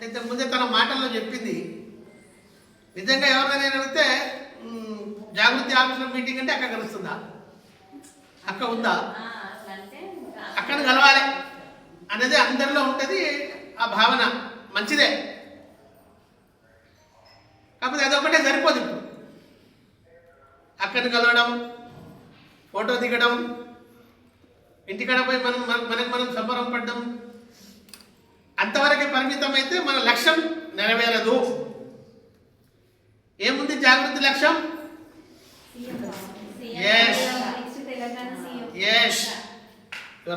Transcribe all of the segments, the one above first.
అయితే ముందే తన మాటల్లో చెప్పింది. నిజంగా ఎవరైనా అడిగితే జాగృతి ఆఫీసులో మీటింగ్ అంటే అక్క కలుస్తుందా, అక్క ఉందా, అక్కను కలవాలి అనేది అందరిలో ఉంటుంది. ఆ భావన మంచిదే, కాకపోతే అదొకటే సరిపోదు. ఇప్పుడు అక్కని కలవడం, ఫోటో దిగడం, ఇంటికాడ పోయి మనకు మనం సంబరం పడ్డం అంతవరకే పరిమితం అయితే మన లక్ష్యం నెరవేరదు. ఏముంది జాగృతి లక్ష్యం?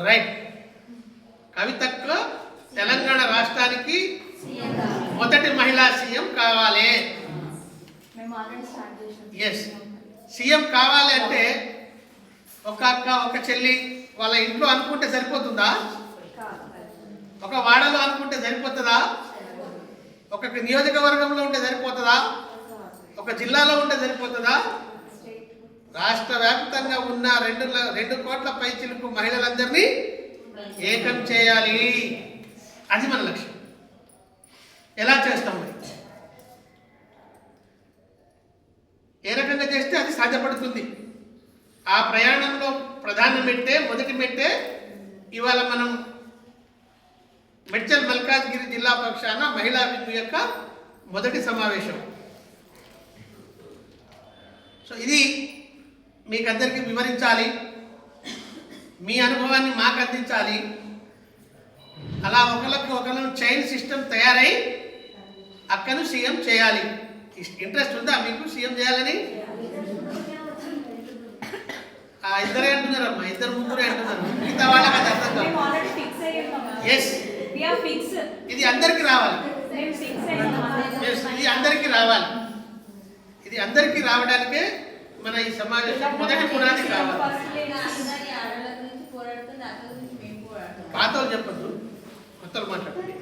రైట్. కవితకు తెలంగాణ రాష్ట్రానికి మొదటి మహిళా సీఎం కావాలి. ఎస్, సీఎం కావాలి అంటే ఒక అక్క ఒక చెల్లి వాళ్ళ ఇంట్లో అనుకుంటే సరిపోతుందా? ఒక వాడలో అనుకుంటే సరిపోతుందా? ఒక నియోజకవర్గంలో ఉంటే సరిపోతుందా? ఒక జిల్లాలో ఉంటే సరిపోతుందా? రాష్ట్ర వ్యాప్తంగా ఉన్న 2 కోట్ల పైచిలకు మహిళలందరినీ ఏకం చేయాలి. అది మన లక్ష్యం. ఎలా చేస్తాం మరి? ఏ రకంగా చేస్తే అది సాధ్యపడుతుంది? ఆ ప్రయాణంలో మొదటి మెట్టే ఇవాళ మనం మెడ్చల్ మల్కాజ్గిరి జిల్లా పక్షాన మహిళా వింగు యొక్క మొదటి సమావేశం. సో ఇది మీకు అందరికీ వివరించాలి, మీ అనుభవాన్ని మాకు అందించాలి. అలా ఒకరు చైన్ సిస్టమ్ తయారై అక్కను సీఎం చేయాలి. ఇంట్రెస్ట్ ఉందా మీకు సీఎం చేయాలని? ఇద్దరే అంటున్నారమ్మా, ఇద్దరు ముగ్గురే అంటున్నారు, మిగతా వాళ్ళకి అది అర్థం కాదు. ఎస్, ఇది అందరికీ రావాలి. ఇది అందరికీ రావాలి. ఇది అందరికీ రావడానికే మన ఈ సమావేశం మొదటి పునాది కావాలి. పాతలు చెప్పద్దు, కొత్తలు మాట్లాడండి.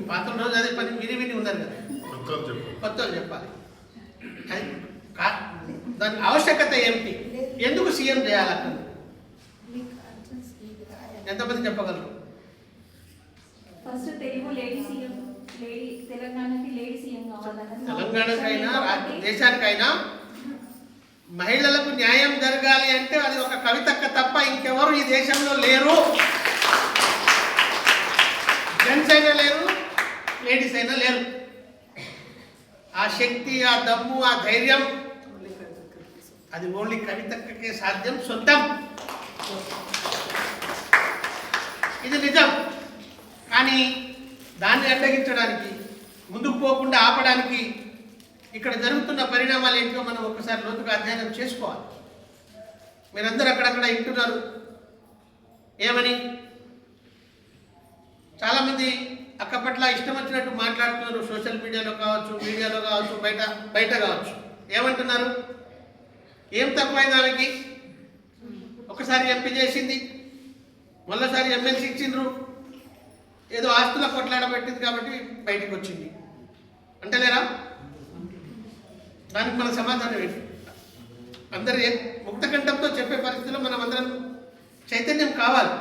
పాతల రోజు అదే పని విని ఉన్నారు కదా, కొత్తలు చెప్పాలి. దాని ఆవశ్యకత ఏమిటి? ఎందుకు సీఎం చేయాలి? అక్కడ ఎంతమంది చెప్పగలరు? తెలంగాణకైనా దేశానికైనా మహిళలకు న్యాయం జరగాలి అంటే అది ఒక కవితక్క తప్ప ఇంకెవరు ఈ దేశంలో లేరు. జెంట్స్ అయినా లేరు, లేడీస్ అయినా లేరు. ఆ శక్తి, ఆ దమ్ము, ఆ ధైర్యం అది ఓన్లీ కవితక్కకే సాధ్యం, సొంతం. ఇది నిజం. కానీ దాన్ని అడ్డగించడానికి, ముందుకు పోకుండా ఆపడానికి ఇక్కడ జరుగుతున్న పరిణామాలు ఏంటో మనం ఒకసారి లోతుగా అధ్యయనం చేసుకోవాలి. మీరందరూ అక్కడక్కడ వింటున్నారు. ఏమని? చాలామంది అక్క పట్ల ఇష్టం వచ్చినట్టు మాట్లాడుతున్నారు. సోషల్ మీడియాలో కావచ్చు, మీడియాలో కావచ్చు, బయట కావచ్చు. ఏమంటున్నారు? ఏం తక్కువైంది ఆమెకి? ఒకసారి ఎంపీ చేసింది, మళ్ళీసారి ఎమ్మెల్సీ ఇచ్చిండ్రు, ఏదో ఆస్తుల కొట్లాడబెట్టింది కాబట్టి బయటకు వచ్చింది అంటలేరా? దానికి మన సమాధానం ఏంటి? అందరు ముక్త కంఠంతో చెప్పే పరిస్థితిలో మనం అందరం చైతన్యం కావాలి.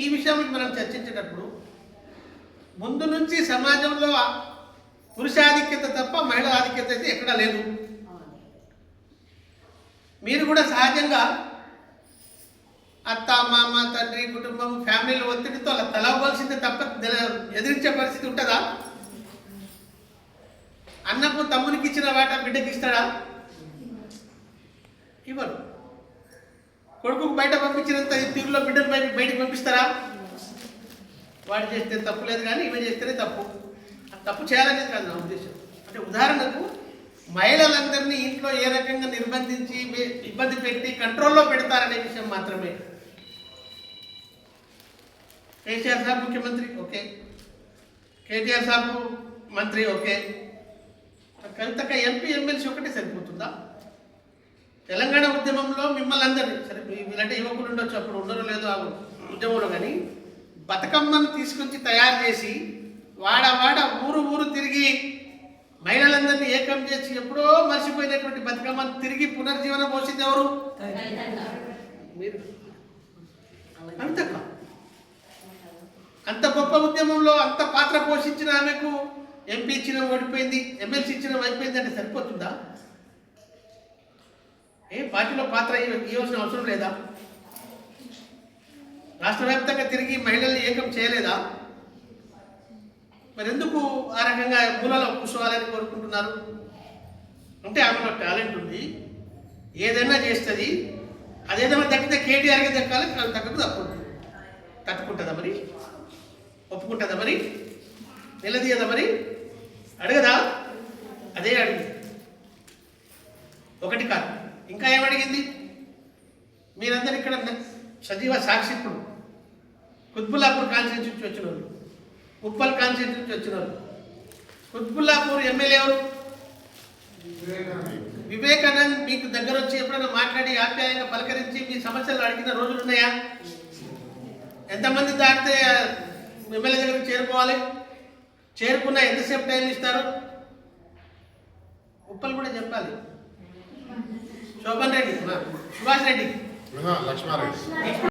ఈ విషయం మనం చర్చించేటప్పుడు ముందు నుంచి సమాజంలో పురుషాధిక్యత తప్ప మహిళా ఆధిక్యత అయితే ఎక్కడా లేదు. మీరు కూడా సహజంగా అత్త, మామ, తండ్రి, కుటుంబం, ఫ్యామిలీల ఒత్తిడితో అలా తలవలసిందే తప్ప ఎదిరించే పరిస్థితి ఉంటుందా? అన్నకు తమ్మునికి ఇచ్చిన వాట బిడ్డకి ఇస్తాడా? ఇవ్వరు. కొడుకుకు బయట పంపించినంత తీరులో బిడ్డను బయటకు పంపిస్తారా? వాడు చేస్తే తప్పు లేదు, కానీ ఇవి చేస్తేనే తప్పు. తప్పు చేయాలనేది కాదు నా ఉద్దేశం. అంటే ఉదాహరణకు మహిళలందరినీ ఇంట్లో ఏ రకంగా నిర్బంధించి ఇబ్బంది పెట్టి కంట్రోల్లో పెడతారనే విషయం మాత్రమే. కేసీఆర్ సాబ్ ముఖ్యమంత్రి, ఓకే. కేటీఆర్ సాబ్ మంత్రి, ఓకే. కవితక్క ఎంపీ, ఎమ్మెల్సీ ఒకటే సరిపోతుందా? తెలంగాణ ఉద్యమంలో మిమ్మల్ని అందరినీ, సరే వీళ్ళంటే యువకులు ఉండొచ్చు, అప్పుడు ఉండరు లేదో ఆ ఉద్యమంలో, కానీ బతుకమ్మను తీసుకొచ్చి తయారు చేసి వాడ ఊరు తిరిగి మహిళలందరినీ ఏకం చేసి ఎప్పుడో మర్చిపోయినటువంటి బతుకమ్మను తిరిగి పునర్జీవనం పోసింది ఎవరు? మీరు. కవితక్క. అంత గొప్ప ఉద్యమంలో అంత పాత్ర పోషించిన ఆమెకు ఎంపీ ఇచ్చిన ఓడిపోయింది, ఎమ్మెల్సీ ఇచ్చిన అయిపోయింది అంటే సరిపోతుందా? పార్టీలో పాత్ర ఇవ్వాల్సిన అవసరం లేదా? రాష్ట్ర వ్యాప్తంగా తిరిగి మహిళల్ని ఏకం చేయలేదా? మరి ఎందుకు ఆ రకంగా మూలలో కూర్చోవాలని కోరుకుంటున్నారు? అంటే ఆమెలో టాలెంట్ ఉంది, ఏదైనా చేస్తుంది. అదేదైనా దక్కితే కేటీఆర్కి దక్కాలి, తగ్గదు తట్టుకుంటుందా? మరి ఒప్పుకుంటుందా? మరి నిలదీయదా? మరి అడగదా? అదే అడిగింది. ఒకటి కాదు, ఇంకా ఏమడిగింది? మీరందరూ ఇక్కడ సజీవ సాక్షి. ఇప్పుడు కుత్బుల్లాపూర్ కాన్స్టిట్యూన్సీ నుంచి వచ్చిన వాళ్ళు, ఉప్పల్ కాన్స్టిట్యూన్సీ నుంచి వచ్చిన వాళ్ళు. కుత్బుల్లాపూర్ ఎమ్మెల్యే ఎవరు? వివేకానంద్. మీకు దగ్గర వచ్చి ఎప్పుడైనా మాట్లాడి ఆప్యాయంగా పలకరించి మీ సమస్యలు అడిగిన రోజులు ఉన్నాయా? ఎంతమంది దాటితే ఎమ్మెల్యే దగ్గరికి చేరుకోవాలి? చేరుకున్నా ఎంతసేపు టైం ఇస్తారు? ఉప్పల్ కూడా చెప్పాలి. శోభన్ రెడ్డి, సుభాష్ రెడ్డి, లక్ష్మారెడ్డి.